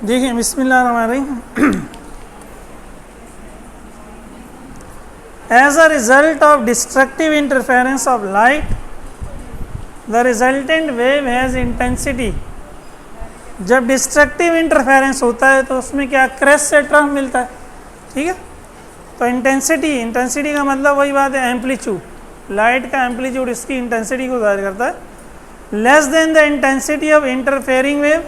देखिए बिस्मिल्लाहिर्रहमानिर्रहीम। As a result of destructive interference of light, the resultant wave has intensity. जब destructive interference होता है तो उसमें क्या क्रेस्ट से ट्रम्प मिलता है, ठीक है। तो इंटेंसिटी का मतलब वही बात है, एम्पलीट्यूड, लाइट का एम्पलीट्यूड इसकी इंटेंसिटी को जाहिर करता है। Less than the intensity of interfering wave,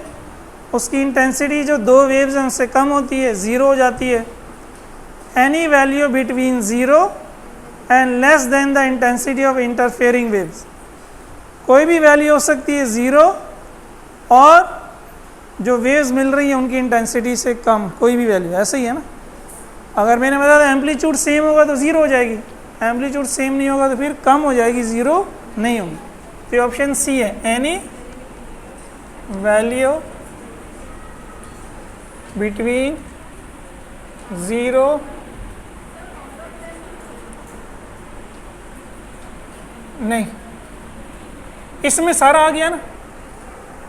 उसकी इंटेंसिटी जो दो वेव्स हैं उससे कम होती है, ज़ीरो हो जाती है। Any value between zero and less than the intensity of interfering waves, कोई भी वैल्यू हो सकती है ज़ीरो और जो वेव्स मिल रही हैं उनकी इंटेंसिटी से कम, कोई भी वैल्यू, ऐसे ही है ना। अगर मैंने बताया एम्पलीट्यूड सेम होगा तो ज़ीरो हो जाएगी, एम्पलीट्यूड सेम नहीं होगा तो फिर कम हो जाएगी, ज़ीरो नहीं होगी। तो ऑप्शन सी है, एनी वैल्यू बिटवीन ज़ीरो नहीं, इसमें सारा आ गया ना,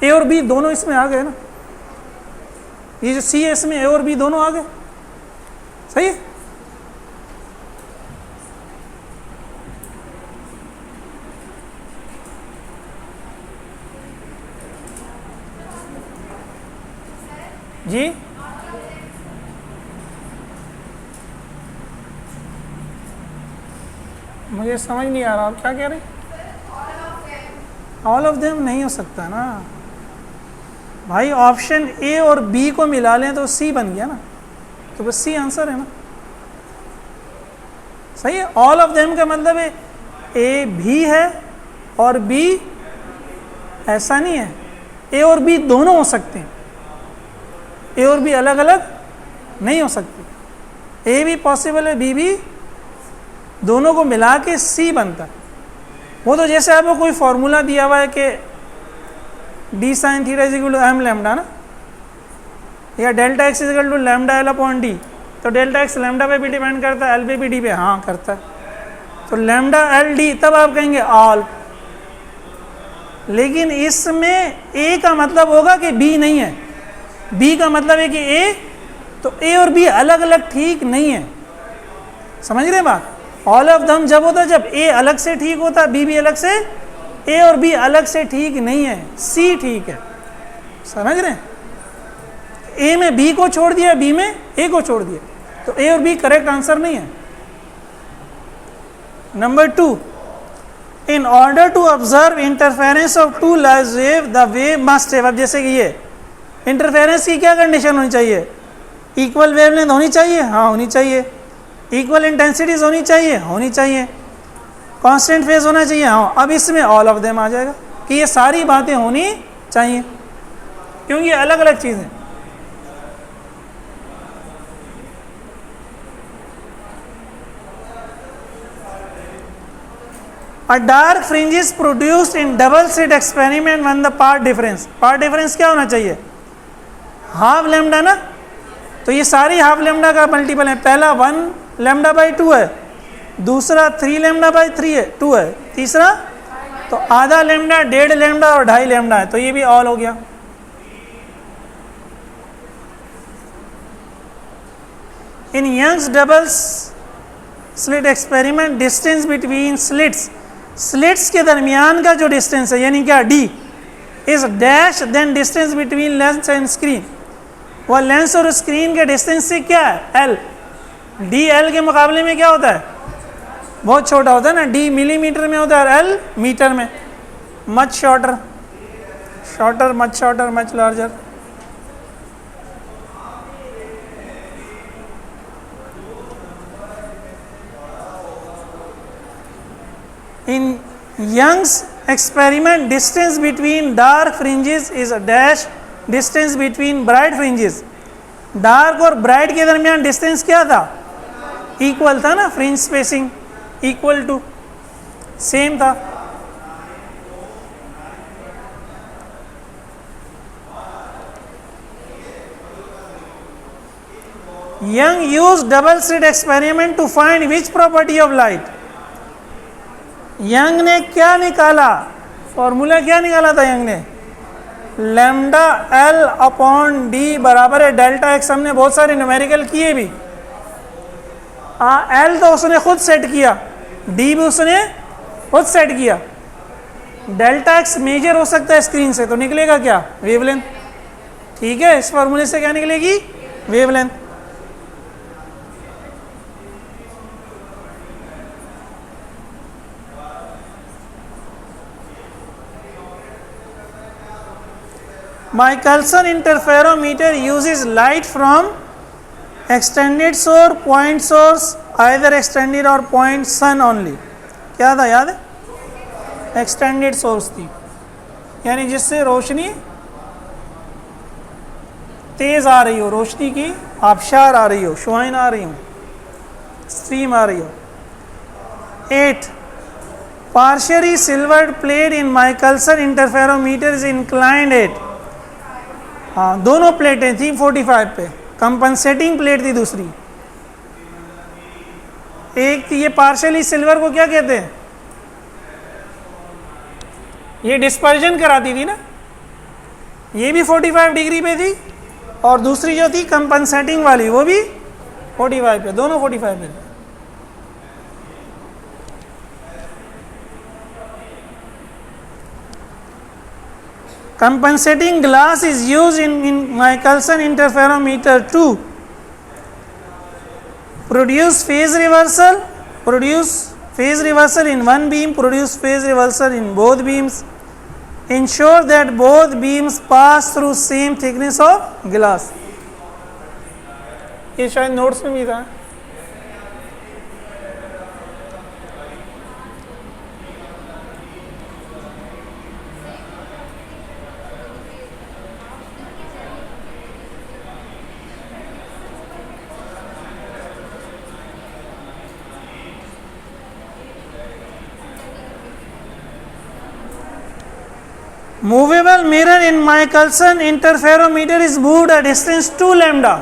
ए और बी दोनों इसमें आ गए ना, ये जो सी है इसमें ए और बी दोनों आ गए, सही है। जी मुझे समझ नहीं आ रहा आप क्या कह रहे हैं। ऑल ऑफ देम नहीं हो सकता ना भाई, ऑप्शन ए और बी को मिला लें तो सी बन गया ना, तो बस सी आंसर है ना, सही है। ऑल ऑफ देम का मतलब है ए भी है और बी, ऐसा नहीं है, ए और बी दोनों हो सकते हैं, ए और बी अलग अलग नहीं हो सकते। ए भी पॉसिबल है, बी भी, दोनों को मिला के सी बनता है। वो तो जैसे आपको कोई फॉर्मूला दिया हुआ है कि D sine theta is equal to M lambda ना, या delta X is equal to lambda L upon D, तो डेल्टा एक्स लैम्डा पे भी डिपेंड करता है, एल पे भी डी पे, हाँ करता है। तो लैम्डा एल डी, तब आप कहेंगे ऑल। लेकिन इसमें ए का मतलब होगा कि बी नहीं है, बी का मतलब है कि ए, तो ए और बी अलग अलग ठीक नहीं है, समझ रहे बात। ऑल ऑफ दम जब होता है जब ए अलग से ठीक होता है, बी भी अलग से, ए और बी अलग से ठीक नहीं है, सी ठीक है, समझ रहे हैं। ए में बी को छोड़ दिया, बी में ए को छोड़ दिया, तो ए और बी करेक्ट आंसर नहीं है। Number 2, in order to observe interference of two light wave the wave must have, अब जैसे कि ये इंटरफेरेंस की क्या कंडीशन होनी चाहिए, इक्वल वेवलेंथ होनी चाहिए, हाँ होनी चाहिए, इक्वल इंटेंसिटीज होनी चाहिए, होनी चाहिए, कांस्टेंट फेज होना चाहिए, हाँ। अब इसमें ऑल ऑफ देम आ जाएगा कि ये सारी बातें होनी चाहिए, क्योंकि ये अलग अलग चीज़ें। A dark fringe is produced in double slit experiment when the part difference क्या होना चाहिए, हाफ लैम्डा ना, तो ये सारी हाफ लैम्डा का मल्टीपल है। पहला 1 लैम्डा बाई 2 है, दूसरा 3 लैम्डा बाई 3 है, 2 है, तीसरा तो आधा लैम्डा, 1.5 लैम्डा और 2.5 लैम्डा है, तो ये भी ऑल हो गया। In Young's double slit experiment distance between slits के दरमियान का जो डिस्टेंस है, यानी क्या, D is dash then distance between lens and screen, वह लेंस और स्क्रीन के डिस्टेंस से क्या है, एल। डी एल के मुकाबले में क्या होता है, बहुत छोटा होता है ना, डी मिलीमीटर में होता है और एल मीटर में, much shorter, much larger. In Young's experiment distance between dark fringes is a dash distance between bright fringes, dark और ब्राइट के दरमियान डिस्टेंस क्या था, इक्वल था ना, fringe spacing equal to same था। Young use double slit experiment to find which property of light, Young ने क्या निकाला, फॉर्मूला क्या निकाला था यंग ने, लैम्डा एल अपॉन डी बराबर है डेल्टा एक्स। हमने बहुत सारे न्यूमेरिकल किए भी। एल तो उसने खुद सेट किया, डी भी उसने खुद सेट किया। डेल्टा एक्स मेजर हो सकता है स्क्रीन से, तो निकलेगा क्या? वेवलेंथ। ठीक है, इस फॉर्मूले से क्या निकलेगी? Wavelength. Michelson interferometer uses light from extended source, point source, either extended or point sun only। क्या था याद है? एक्सटेंडेड सोर्स थी, यानी जिससे रोशनी तेज आ रही हो, रोशनी की आबशार आ रही हो, शुआइन आ रही हो, स्ट्रीम आ रही हो। 8 partially silvered plate in Michelson interferometer is inclined at, हाँ दोनों प्लेटें थी 45 पे, कंपनसेटिंग प्लेट थी दूसरी। एक थी ये पार्शियली सिल्वर को क्या कहते हैं? ये डिस्पर्जन कराती थी ना, ये भी 45 डिग्री पे थी, और दूसरी जो थी कंपनसेटिंग वाली वो भी 45 पे, दोनों 45 पे। Compensating glass is used in Michelson interferometer to produce phase reversal in one beam, produce phase reversal in both beams, ensure that both beams pass through same thickness of glass। ये शायद notes में भी था। Movable mirror in Michelson interferometer is moved a distance 2 lambda।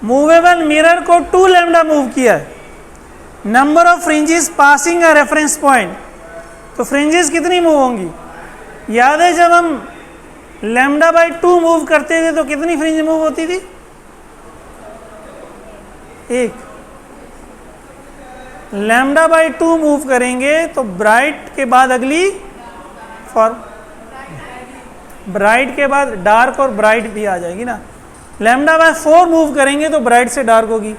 Movable mirror को 2 lambda move किया है। Number of fringes passing a reference point, तो fringes कितनी मूव होंगी? याद है जब हम लैम्डा बाई 2 मूव करते थे तो कितनी फ्रिंज मूव होती थी? एक। लैम्डा बाई 2 मूव करेंगे तो ब्राइट के बाद अगली फॉर्म, ब्राइट के बाद डार्क और ब्राइट भी आ जाएगी ना। लैम्डा बाय 4 मूव करेंगे तो ब्राइट से डार्क होगी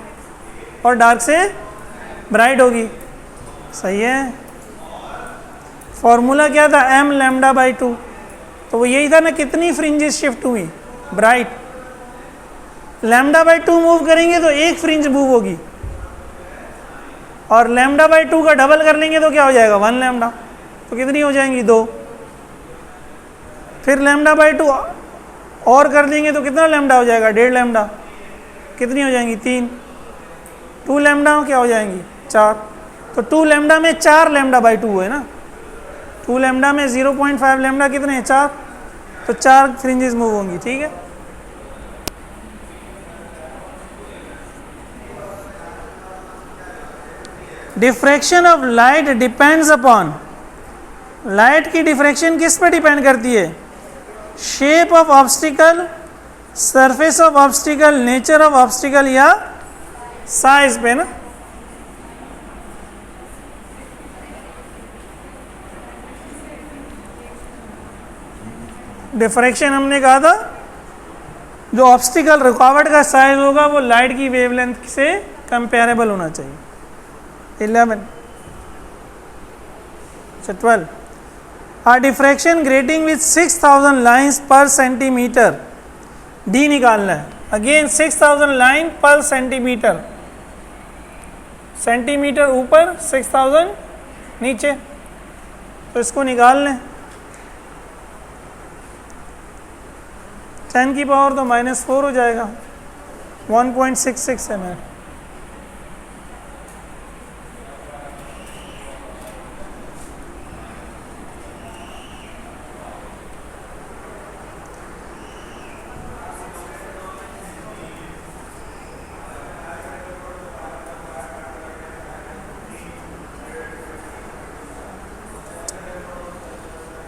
और डार्क से ब्राइट होगी। सही है। फॉर्मूला क्या था? एम लैम्डा बाई 2, तो वो यही था ना, कितनी फ्रिंजेस शिफ्ट हुई? ब्राइट। लैम्डा बाई 2 मूव करेंगे तो एक फ्रिंज मूव होगी, और लैम्डा बाई 2 का डबल कर लेंगे तो क्या हो जाएगा? 1 लैम्डा, तो कितनी हो जाएंगी? 2। फिर लैम्डा बाई 2 और कर देंगे तो कितना लैम्डा हो जाएगा? 1.5 लैम्डा। कितनी हो जाएंगी? 3। 2 लैम्डा क्या हो जाएंगी? 4। तो 2 लैम्डा में 4 लैम्डा बाई 2 है ना। 2 लैम्डा में 0.5 लैम्डा कितने हैं? 4। तो 4 फ्रिंजेस मूव होंगी। ठीक है। Diffraction of light depends upon, light की डिफ्रैक्शन किस पे डिपेंड करती है? Shape of obstacle, surface of obstacle, nature of obstacle, या साइज पे ना। डिफ्रैक्शन हमने कहा था जो ऑब्स्टिकल रुकावट का साइज होगा वो लाइट की वेवलेंथ से कंपेरेबल होना चाहिए। 11 से 12 A diffraction grating with 6000 lines per centimeter, D निकालना है। अगेन 6000 लाइन पर सेंटीमीटर, सेंटीमीटर ऊपर 6000 नीचे, तो इसको निकाल लें। 10 की पावर तो -4 हो जाएगा, 1.66 mm।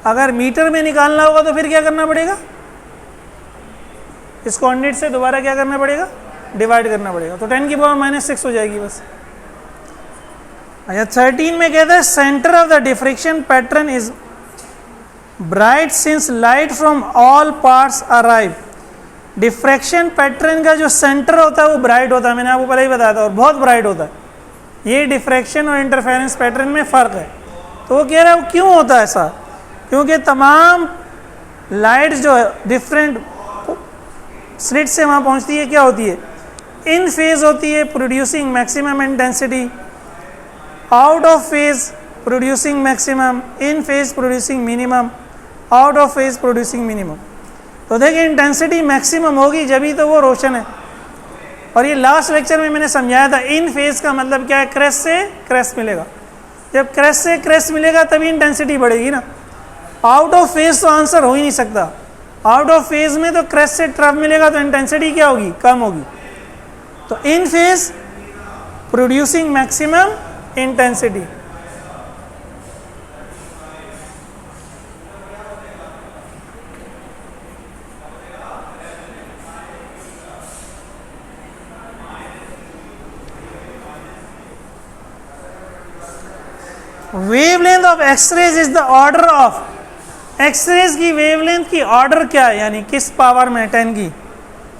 अगर मीटर में निकालना होगा तो फिर क्या करना पड़ेगा, इस कोऑर्डिनेट से दोबारा क्या करना पड़ेगा, डिवाइड करना पड़ेगा, तो 10⁻⁻6 हो जाएगी बस। अच्छा 13 में कहता है centre of the diffraction pattern is bright since light from all parts arrive. Diffraction pattern का जो सेंटर होता है वो ब्राइट होता है, मैंने आपको पहले ही बताया था, और बहुत ब्राइट होता है। ये डिफ्रैक्शन और इंटरफेरेंस पैटर्न में फ़र्क है। तो वो कह रहा है क्यों होता है ऐसा, क्योंकि तमाम लाइट जो है डिफरेंट स्लिट से वहाँ पहुँचती है, क्या होती है, इन फेज होती है, producing maximum intensity, out of phase producing maximum, in phase producing minimum, out of phase producing minimum. तो देखिए इंटेंसिटी मैक्सिमम होगी जब ही तो वो रोशन है। और ये लास्ट लेक्चर में मैंने समझाया था, इन फेज का मतलब क्या है, क्रेस्ट से क्रेस्ट मिलेगा। जब क्रेस्ट से क्रेस्ट मिलेगा तभी इंटेंसिटी बढ़ेगी ना। आउट ऑफ फेज तो आंसर हो ही नहीं सकता। आउट ऑफ फेज में तो क्रेस्ट से ट्रफ मिलेगा तो इंटेंसिटी क्या होगी, कम होगी। तो in phase producing maximum intensity. Wavelength of X-rays is the order of, X-rays की वेवलेंथ की ऑर्डर क्या है, यानी किस पावर में, 10 की,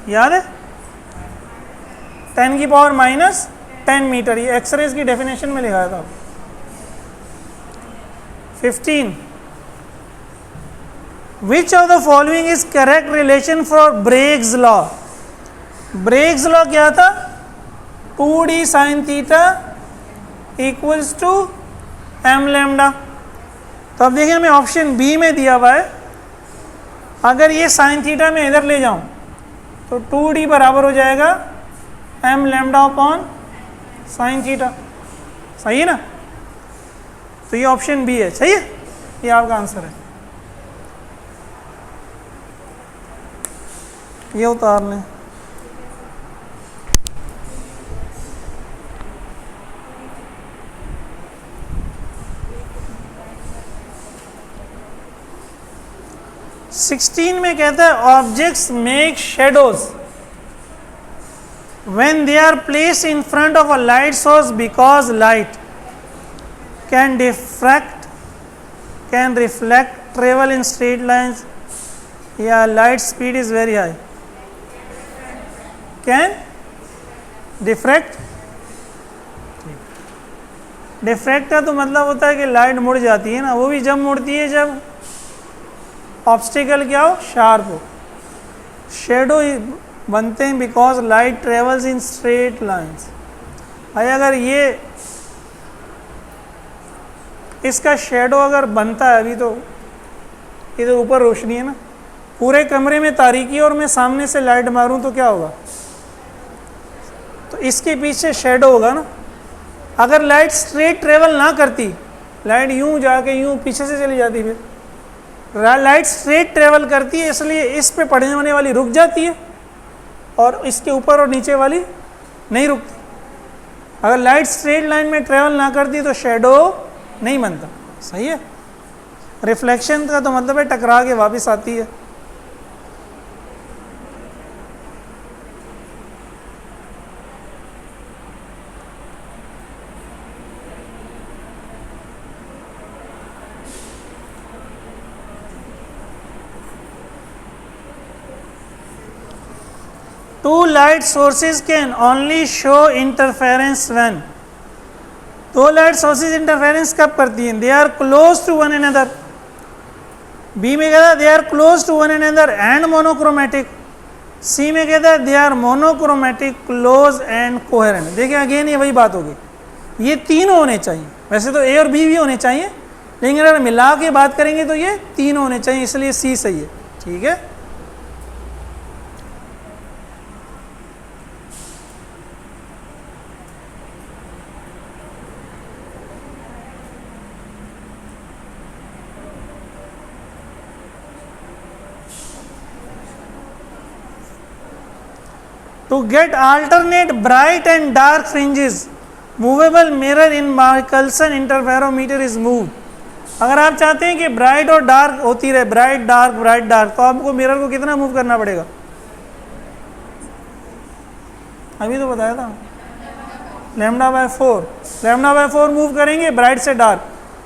याद है 10⁻⁻10 मीटर, ये एक्सरेज की डेफिनेशन में लिखा था। 15 which of the following is correct relation for Bragg's law. Bragg's law क्या था, 2d sin theta equals to m lambda. तो अब देखिए हमें ऑप्शन बी में दिया हुआ है, अगर ये साइन थीटा में इधर ले जाऊं तो 2d बराबर हो जाएगा m lambda upon sine theta, सही है ना। तो ये ऑप्शन बी है, सही है, ये आपका आंसर है। ये उतार लें। सिक्सटीन में कहता है objects make shadows when they are placed in front of a light source because light can diffract, can reflect, travel in straight lines, yeah, light speed is very high, can diffract। Diffract का तो मतलब होता है कि light मुड़ जाती है ना, वो भी जब मुड़ती है जब ऑब्स्टिकल क्या हो, शार्प हो। शेडो बनते हैं because light travels in straight lines. भाई अगर ये इसका शेडो अगर बनता है, अभी तो इधर ऊपर रोशनी है ना, पूरे कमरे में तारीकी और मैं सामने से लाइट मारूं तो क्या होगा, तो इसके पीछे शेडो होगा ना। अगर लाइट स्ट्रेट ट्रेवल ना करती, लाइट यूं जाके यूं पीछे से चली जाती, फिर लाइट स्ट्रेट ट्रेवल करती है, इसलिए इस पे पड़ने वाली वाली रुक जाती है और इसके ऊपर और नीचे वाली नहीं रुकती। अगर लाइट स्ट्रेट लाइन में ट्रेवल ना करती तो शेडो नहीं बनता, सही है। रिफ्लेक्शन का तो मतलब है टकरा के वापस आती है। Two light sources can only show interference when, दो लाइट सोर्सेज इंटरफेरेंस कब करती हैं, they are close to one another. B में कहता है they are close to one another and monochromatic. C में कहता है they are monochromatic, close and coherent. देखिए अगेन ये वही बात होगी, ये तीनों होने चाहिए। वैसे तो ए और बी भी होने चाहिए, लेकिन अगर मिला के बात करेंगे तो ये तीन होने चाहिए, इसलिए सी सही है, ठीक है। To get alternate bright and dark fringes, movable mirror in Michelson interferometer is moved. अगर आप चाहते हैं कि ब्राइट और डार्क होती रहे, ब्राइट डार्क, तो आपको मिरर को कितना मूव करना पड़ेगा? अभी तो बताया था, λ/4। λ/4 मूव करेंगे ब्राइट से डार्क,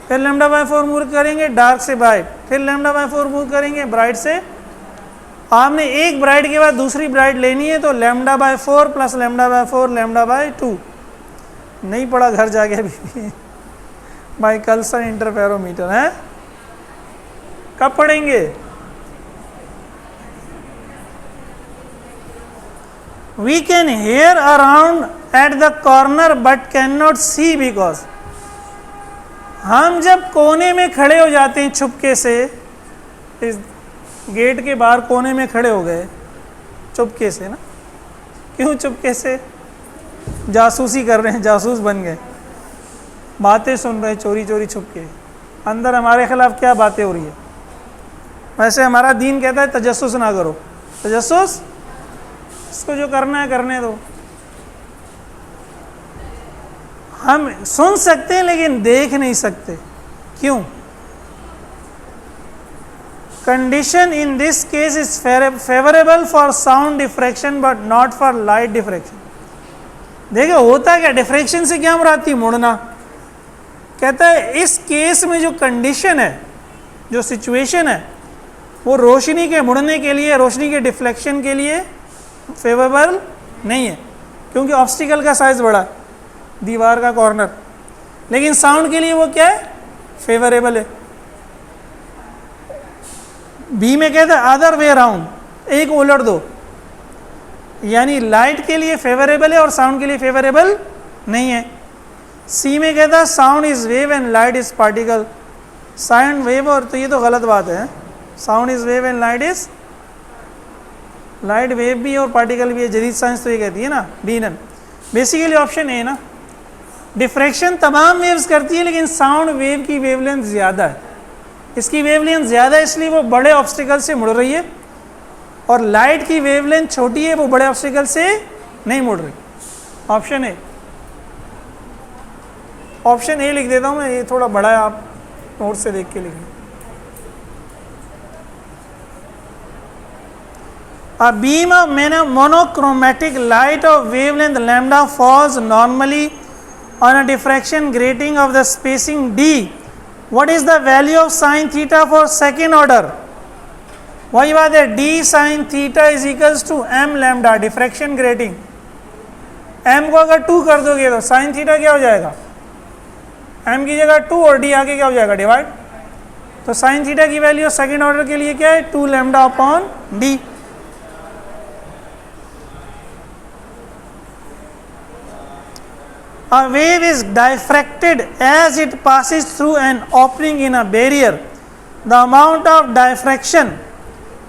फिर λ/4 मूव करेंगे डार्क से ब्राइट, फिर λ/4 मूव करेंगे ब्राइट से। आपने एक ब्राइट के बाद दूसरी ब्राइट लेनी है तो λ/4 प्लस λ/4 λ/2। नहीं पढ़ा घर जाके अभी भी भाई, कल्सर इंटरफेरोमीटर है, कब पढ़ेंगे? We can hear around at the corner but cannot see because, हम जब कोने में खड़े हो जाते हैं चुपके से, इस गेट के बाहर कोने में खड़े हो गए चुपके से ना, क्यों चुपके से? जासूसी कर रहे हैं, जासूस बन गए, बातें सुन रहे हैं चोरी चोरी छुपके, अंदर हमारे खिलाफ क्या बातें हो रही है। वैसे हमारा दीन कहता है तजस्सुस ना करो, तजस्सुस इसको जो करना है करने दो। हम सुन सकते हैं लेकिन देख नहीं सकते, क्यों? Condition in this case is favourable for sound diffraction but not for light diffraction. देखो होता क्या, डिफ्रैक्शन से क्या मुराद थी? मुड़ना। कहता है इस केस में जो कंडीशन है, जो सिचुएशन है, वो रोशनी के मुड़ने के लिए, रोशनी के डिफ्लेक्शन के लिए फेवरेबल नहीं है, क्योंकि ऑब्स्टिकल का साइज बड़ा है, दीवार का कॉर्नर। लेकिन साउंड के लिए वो क्या है? फेवरेबल है। बी में कहता है अदर वे अराउंड, एक उलट दो, यानी लाइट के लिए फेवरेबल है और साउंड के लिए फेवरेबल नहीं है। सी में कहता है sound is wave and light is particle, sound wave, और तो ये तो गलत बात है, sound is wave and light is, light wave भी और पार्टिकल भी है, जदीद साइंस तो ये कहती है ना, B none. Basically option A ना, डिफ्रैक्शन तमाम वेव्स करती है लेकिन साउंड वेव की वेवलेंथ ज़्यादा है, इसकी वेवलेंथ ज़्यादा है इसलिए वो बड़े ऑब्स्टिकल से मुड़ रही है, और लाइट की वेवलेंथ छोटी है, वो बड़े ऑब्स्टिकल से नहीं मुड़ रही। ऑप्शन ए, ऑप्शन ए लिख देता हूँ मैं, ये थोड़ा बड़ा है, आप नोट से देख के लिखें। A beam of monochromatic light of wavelength lambda falls normally on a diffraction grating of the spacing d. What is the value of sin theta for second order? वही बात है, d sin theta is equals to m lambda, diffraction grating। m को अगर 2 कर दोगे तो sin theta क्या हो जाएगा? m की जगह 2 और d आगे क्या हो जाएगा? डिवाइड। तो sin theta की वैल्यू सेकेंड ऑर्डर के लिए क्या है? 2 lambda upon d। A wave is diffracted as it passes through an opening in a barrier. The amount of diffraction,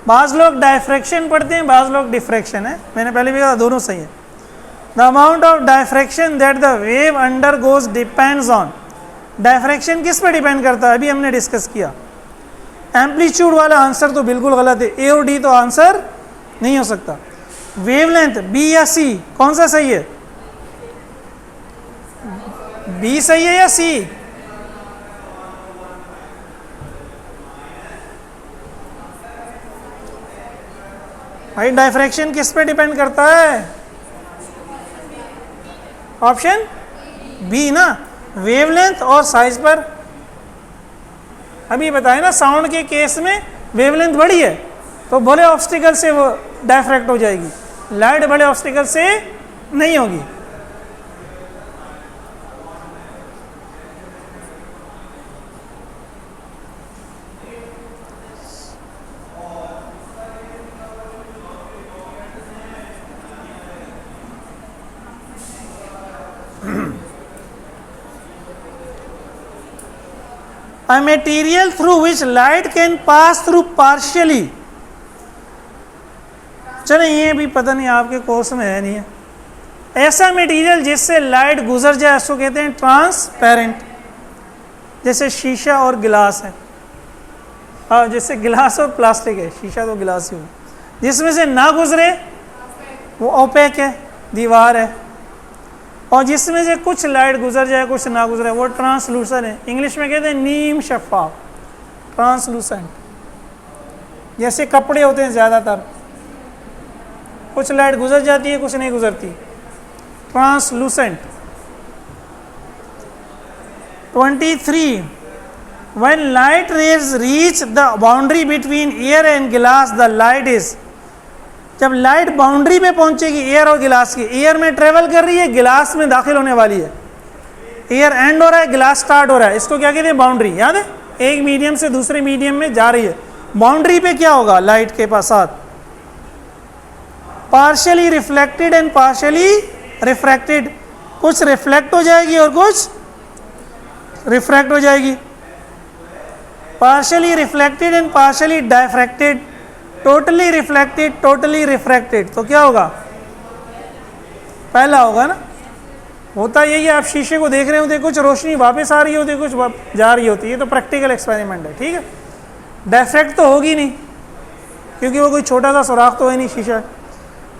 बाज़ लोग diffraction पढ़ते हैं, बाज़ लोग diffraction है, मैंने पहले भी कहा दोनों सही है। The amount of diffraction that the wave undergoes depends on, diffraction किस पे डिपेंड करता है? अभी हमने डिस्कस किया। एम्पलीट्यूड वाला आंसर तो बिल्कुल गलत है, ए और डी तो आंसर नहीं हो सकता। वेवलेंथ बी या सी, कौन सा सही है? बी सही है या सी? भाई डायफ्रैक्शन किस पे डिपेंड करता है? ऑप्शन बी ना, वेवलेंथ और साइज पर। अभी बताए ना, साउंड के केस में वेवलेंथ बड़ी है तो बड़े ऑब्स्टिकल से वो डायफ्रैक्ट हो जाएगी, लाइट बड़े ऑब्स्टिकल से नहीं होगी। A material through which light can pass through partially, चलो ये भी पता नहीं आपके कोर्स में है नहीं है, ऐसा मटेरियल जिससे लाइट गुजर जाए उसको कहते हैं ट्रांसपेरेंट। जैसे शीशा और गिलास है, हाँ जैसे गिलास और प्लास्टिक है, शीशा तो गिलास ही हो, जिसमें से ना गुजरे वो ओपेक है, दीवार है। और जिसमें से कुछ लाइट गुजर जाए कुछ ना गुजरे वो ट्रांसलूसेंट है। इंग्लिश में कहते हैं नीम शफाफ, ट्रांसलूसेंट। जैसे कपड़े होते हैं ज़्यादातर, कुछ लाइट गुजर जाती है कुछ नहीं गुजरती, translucent. 23 when light rays reach the boundary between air and glass the light is, जब लाइट बाउंड्री पे पहुंचेगी एयर और गिलास की, एयर में ट्रेवल कर रही है, गिलास में दाखिल होने वाली है, एयर एंड हो रहा है गिलास स्टार्ट हो रहा है, इसको क्या कहते हैं बाउंड्री। याद है, एक मीडियम से दूसरे मीडियम में जा रही है, बाउंड्री पे क्या होगा लाइट के पास साथ, partially reflected and partially refracted, कुछ रिफ्लेक्ट हो जाएगी और कुछ रिफ्रैक्ट हो जाएगी, partially reflected and partially diffracted, totally reflected totally refracted. तो क्या होगा, पहला होगा ना। होता यही है, आप शीशे को देख रहे होते, कुछ रोशनी वापस आ रही होती है कुछ जा रही होती है, तो प्रैक्टिकल एक्सपेरिमेंट है, ठीक है। डायफ्रैक्ट तो होगी नहीं क्योंकि वो कोई छोटा सा सुराख तो है नहीं शीशा।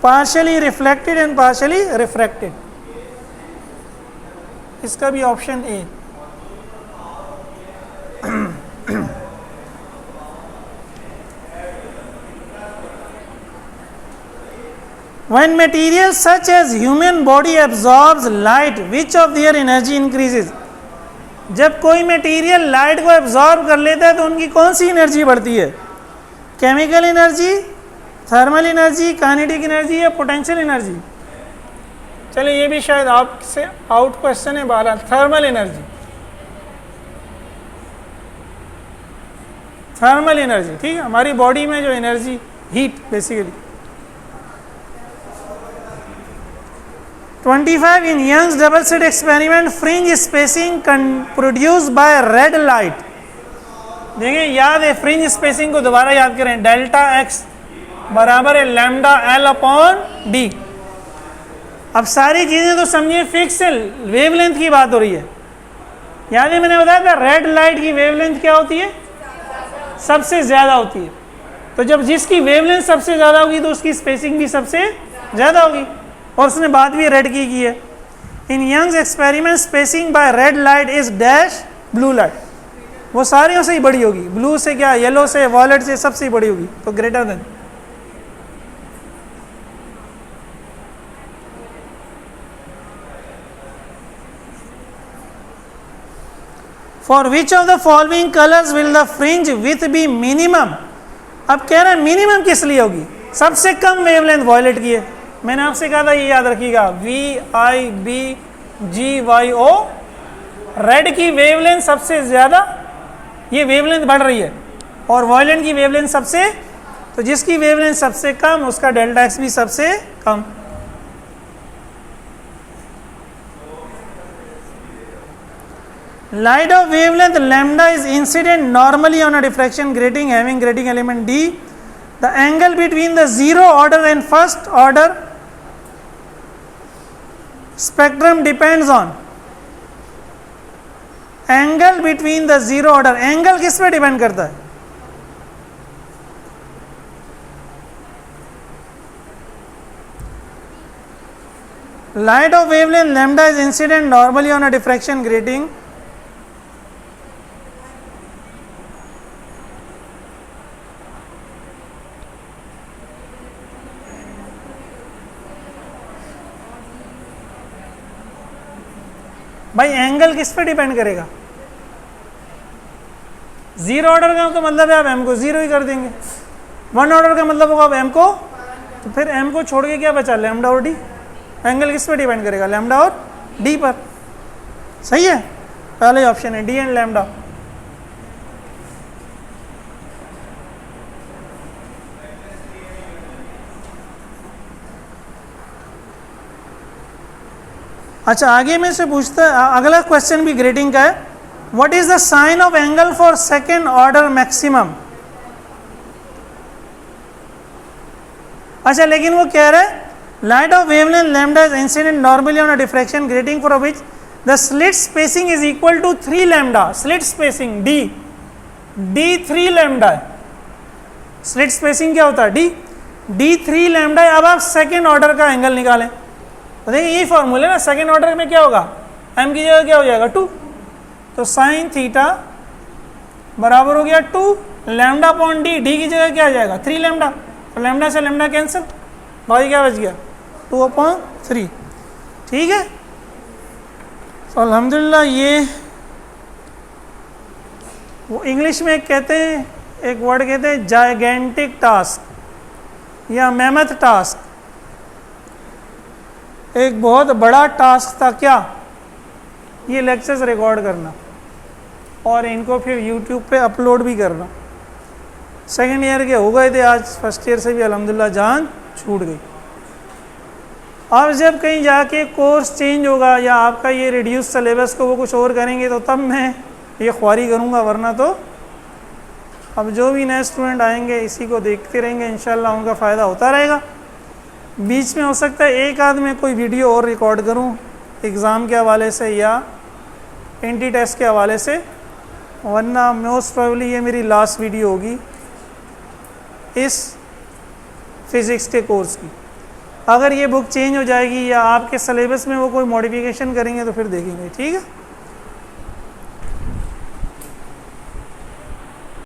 Partially reflected and partially refracted, इसका भी option A. When materials such as human body absorbs light, which of their energy increases? जब कोई मटेरियल लाइट को एब्जॉर्ब कर लेता है तो उनकी कौन सी एनर्जी बढ़ती है, chemical energy, thermal energy, kinetic energy या पोटेंशियल एनर्जी। चलिए ये भी शायद आपसे आउट क्वेश्चन है 12, थर्मल एनर्जी, थर्मल एनर्जी, ठीक है, हमारी बॉडी में जो energy, heat basically. 25 in Young's double slit experiment, fringe spacing produced by red light। देखिए याद है, फ्रिंज स्पेसिंग को दोबारा याद करें, डेल्टा एक्स बराबर है लैम्डा एल अपॉन डी। अब सारी चीजें तो समझिए फिक्स है, वेवलेंथ की बात हो रही है। याद है मैंने बताया था रेड लाइट की वेवलेंथ क्या होती है, सबसे ज्यादा होती है। तो जब जिसकी वेवलेंथ सबसे ज्यादा होगी तो उसकी स्पेसिंग भी सबसे ज्यादा होगी, और उसने बात भी रेड की है। In Young's experiment spacing by red light is dash blue light, वो सारियों से ही बड़ी होगी, ब्लू से क्या, येलो से, वॉयलेट से, सबसे ही बड़ी होगी, तो greater than. For which of the following colours will the fringe with B minimum. अब कह रहे हैं मिनिमम किस लिए होगी, सबसे कम वेवलेंथ वॉयलेट की है। मैंने आपसे कहा था ये याद रखिएगा, VIBGYO, रेड की वेवलेंथ सबसे ज्यादा, ये वेवलेंथ बढ़ रही है, और वॉयलेट की वेवलेंथ सबसे, तो जिसकी वेवलेंथ सबसे कम उसका डेल्टा एक्स भी सबसे कम। Light of wavelength lambda is incident normally on a diffraction grating having grating element D. The angle between the zero order and first order spectrum depends on, angle between the zero order, angle किस पे depend करता है, light of wavelength lambda is incident normally on a diffraction grating भाई angle किस पे depend करेगा, zero order का तो मतलब है आप एम को जीरो ही कर देंगे, वन ऑर्डर का मतलब होगा आप एम को, तो फिर एम को छोड़ के क्या बचा, लैम्डा और डी। एंगल किस पे डिपेंड करेगा, लैम्डा और डी पर। सही है, पहले ऑप्शन है डी एंड लैम्डा। अच्छा आगे में से पूछता है, अगला क्वेश्चन भी ग्रेटिंग का है, what is the sine of angle for second order maximum. अच्छा लेकिन वो कह रहा है light of wavelength lambda is incident normally on a diffraction grating for which the slit spacing is equal to 3 lambda. Slit spacing D, D 3 lambda है, slit spacing क्या होता है डी, डी 3 लैम्डा है। अब आप सेकेंड ऑर्डर का angle निकालें, तो देखिए यही फॉर्मूला ना, सेकेंड ऑर्डर में क्या होगा, m की जगह क्या हो जाएगा 2, तो साइन थीटा बराबर हो गया 2 लैम्डा अपॉन डी, डी की जगह क्या आ जाएगा 3 लैम्डा, तो लैम्डा से लैम्डा कैंसिल, भाई क्या बच गया 2/3। ठीक है, तो अल्हम्दुलिल्लाह ये वो इंग्लिश में कहते हैं, एक वर्ड कहते हैं जायगेंटिक टास्क या मेमथ टास्क, एक बहुत बड़ा टास्क था क्या, ये लेक्चर्स रिकॉर्ड करना और इनको फिर यूट्यूब पे अपलोड भी करना। सेकेंड ईयर के हो गए थे, आज फर्स्ट ईयर से भी अल्हम्दुलिल्लाह जान छूट गई। अब जब कहीं जाके कोर्स चेंज होगा या आपका ये रिड्यूस सिलेबस को वो कुछ और करेंगे तो तब मैं ये ख्वारी करूँगा, वरना तो अब जो भी नए स्टूडेंट आएंगे इसी को देखते रहेंगे, इंशाल्लाह उनका फ़ायदा होता रहेगा। बीच में हो सकता है एक आध में कोई वीडियो और रिकॉर्ड करूं एग्ज़ाम के हवाले से या एंटी टेस्ट के हवाले से, वरना मोस्ट प्रोबेबली ये मेरी लास्ट वीडियो होगी इस फिज़िक्स के कोर्स की। अगर ये बुक चेंज हो जाएगी या आपके सिलेबस में वो कोई मॉडिफिकेशन करेंगे तो फिर देखेंगे। ठीक है।